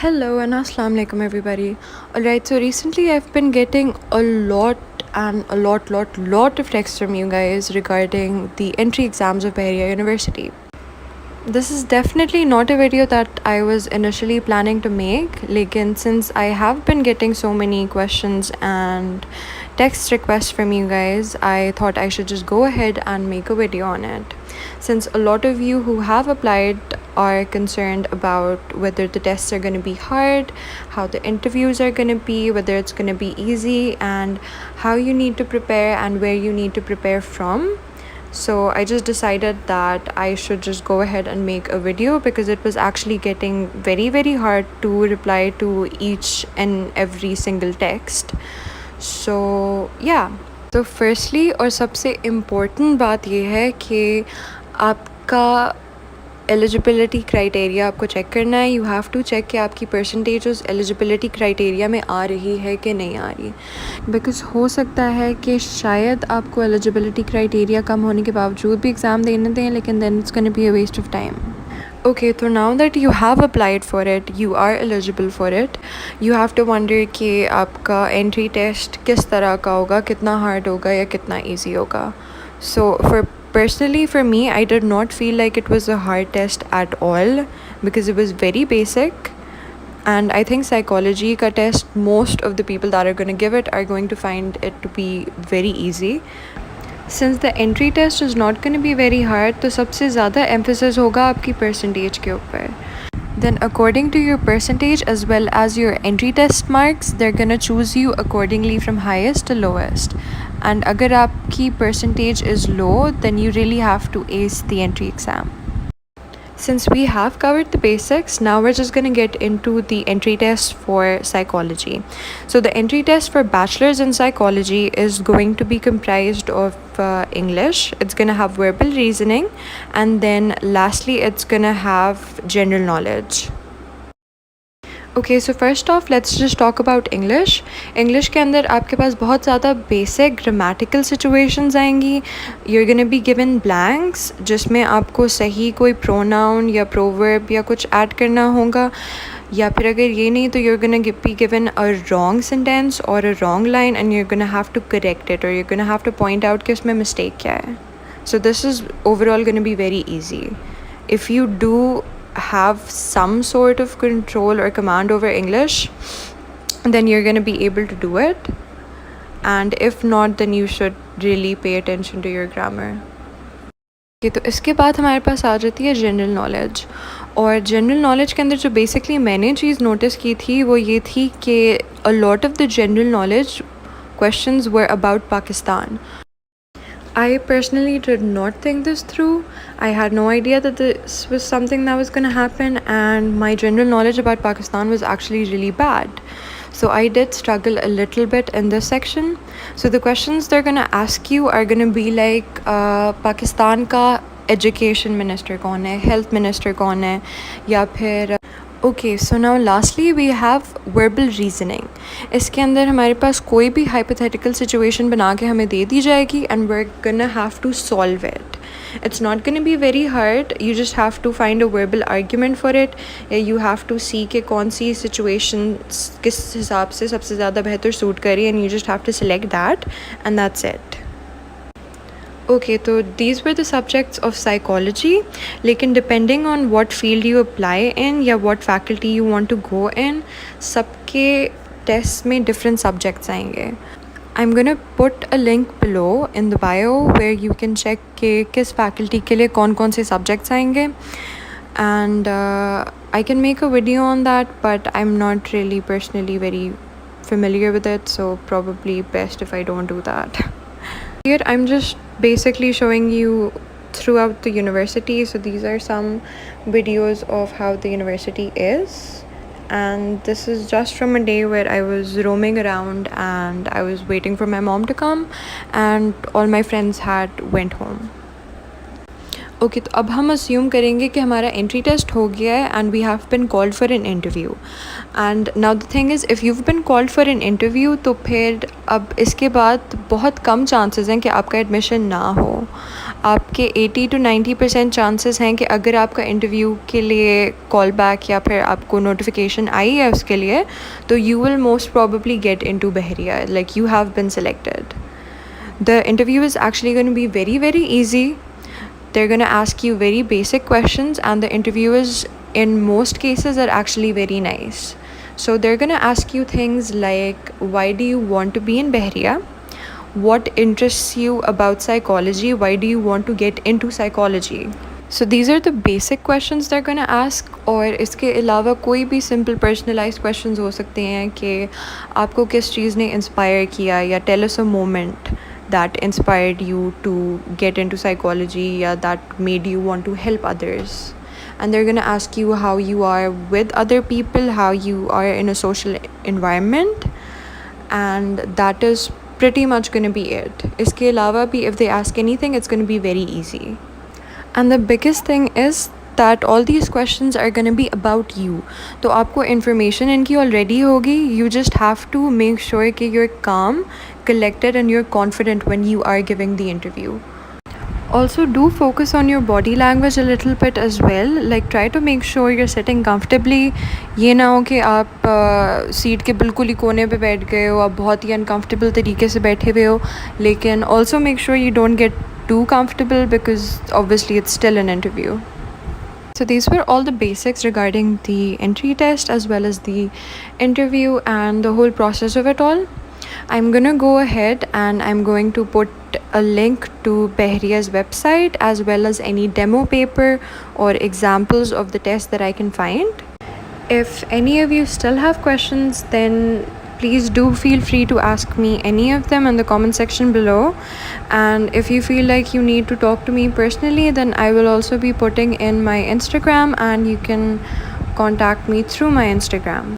Hello and assalamu alaikum everybody. Alright, so recently I've been getting a lot and a lot of texts from you guys regarding the entry exams of Bahria University. This is definitely not a video that I was initially planning to make, lekin since I have been getting so many questions and text requests from you guys, I thought I should just go ahead and make a video on it. Since a lot of you who have applied are concerned about whether the tests are going to be hard, how the interviews are going to be, whether it's going to be easy, and how you need to prepare and where you need to prepare from. So I just decided that I should just go ahead and make a video because it was actually getting very hard to reply to each and every single text. So yeah. तो firstly और सबसे important बात यह है कि आपका eligibility criteria आपको check करना है. यू हैव टू चेक कि आपकी परसेंटेज उस एलिजिबिलिटी क्राइटेरिया में आ रही है कि नहीं आ रही, बिकॉज़ हो सकता है कि शायद आपको एलिजिबिलिटी क्राइटेरिया कम होने के बावजूद भी एग्ज़ाम देने दें, लेकिन then it's gonna be a waste of time. Okay, so now that you have applied for it, you are eligible for it, you have to wonder कि आपका entry test किस तरह का होगा, कितना hard होगा या कितना easy होगा. So personally for me, I did not feel like it was a hard test at all because it was very basic. And I think psychology ka test, most of the people that are going to give it are going to find it to be very easy. Since the entry test is not going to be very hard, तो सबसे ज़्यादा emphasis होगा आपकी percentage के ऊपर. Then according to your percentage as well as your entry test marks, they're going to choose you accordingly from highest to lowest. And अगर आपकी percentage is low, then you really have to ace the entry exam. Since we have covered the basics, now we're just going to get into the entry test for psychology. So the entry test for bachelor's in psychology is going to be comprised of English. It's going to have verbal reasoning, and then lastly it's going to have general knowledge. Okay, so first off, let's just talk about English. English के अंदर आपके पास बहुत ज़्यादा basic grammatical situations आएंगी. You're gonna be given blanks जिसमें आपको सही कोई pronoun या proverb या कुछ add करना होगा, या फिर अगर ये नहीं तो you're gonna be given a wrong sentence or a wrong line and you're gonna have to correct it, or you're gonna have to point out कि उसमें mistake क्या है. So this is overall gonna be very easy. If you do have some sort of control or command over English, then you're going to be able to do it, and if not, then you should really pay attention to your grammar. Okay, तो इसके बाद हमारे पास आ जाती है general knowledge. और general knowledge के अंदर जो बेसिकली मैंने चीज़ नोटिस की थी वो ये थी कि a lot of the general knowledge questions were about Pakistan. I personally did not think this through. I had no idea that this was something that was going to happen, and my general knowledge about Pakistan was actually really bad. So I did struggle a little bit in this section. So the questions they're going to ask you are going to be like Pakistan ka education minister kaun hai, health minister kaun hai, या फिर Okay, so now lastly we have verbal reasoning. इसके अंदर हमारे पास कोई भी hypothetical situation बना के हमें दे दी जाएगी and we're gonna have to solve it. It's not gonna be very hard. You just have to find a verbal argument for it. You have to see कि कौन सी situations किस हिसाब से सबसे ज़्यादा बेहतर suit करी, and you just have to select that, and that's it. Okay, so these were the subjects of psychology. लेकिन depending on what field you apply in या what faculty you want to go in, सबके tests में different subjects आएंगे. I'm gonna put a link below in the bio where you can check कि किस faculty के लिए कौन से subjects आएंगे, and I can make a video on that, but I'm not really personally very familiar with it, so probably best if I don't do that. Here I'm just basically showing you throughout the university. So these are some videos of how the university is, and this is just from a day where I was roaming around and I was waiting for my mom to come and all my friends had went home. Okay, तो अब हम assume करेंगे कि हमारा entry test हो गया है and we have been called for an interview. And now the thing is, if you've been called for an interview, तो फिर अब इसके बाद बहुत कम चांसेस हैं कि आपका एडमिशन ना हो. आपके 80 to 90% चांसेस हैं कि अगर आपका इंटरव्यू के लिए कॉल बैक या फिर आपको नोटिफिकेशन आई है उसके लिए, तो you will most probably get into Bahria, like you have been selected. The interview is actually going to be very, very easy. They're going to ask you very basic questions, and the interviewers, in most cases, are actually very nice. So they're going to ask you things like, why do you want to be in Bahria? What interests you about psychology? Why do you want to get into psychology? So these are the basic questions they're going to ask. और इसके अलावा कोई भी simple personalized questions हो सकते हैं कि आपको किस चीज़ ने inspire किया, या tell us a moment that inspired you to get into psychology, या that made you want to help others. And they're going to ask you how you are with other people, how you are in a social environment, and that is pretty much going to be it. इसके अलावा भी if they ask anything, it's going to be very easy. And the biggest thing is that all these questions are going to be about you. तो आपको information इनकी already होगी. You just have to make sure कि you're calm, collected, and you're confident when you are giving the interview. Also, do focus on your body language a little bit as well. Like, try to make sure you're sitting comfortably. ये ना हो कि आप seat के बिल्कुल ही कोने पे बैठ गए हो, आप बहुत ही uncomfortable तरीके से बैठे हुए हो. लेकिन also make sure you don't get too comfortable, because obviously it's still an interview. So these were all the basics regarding the entry test as well as the interview and the whole process of it all. I'm gonna go ahead and I'm going to put a link to Bahria's website as well as any demo paper or examples of the test that I can find. If any of you still have questions, then please do feel free to ask me any of them in the comment section below. And if you feel like you need to talk to me personally, then I will also be putting in my Instagram, and you can contact me through my Instagram.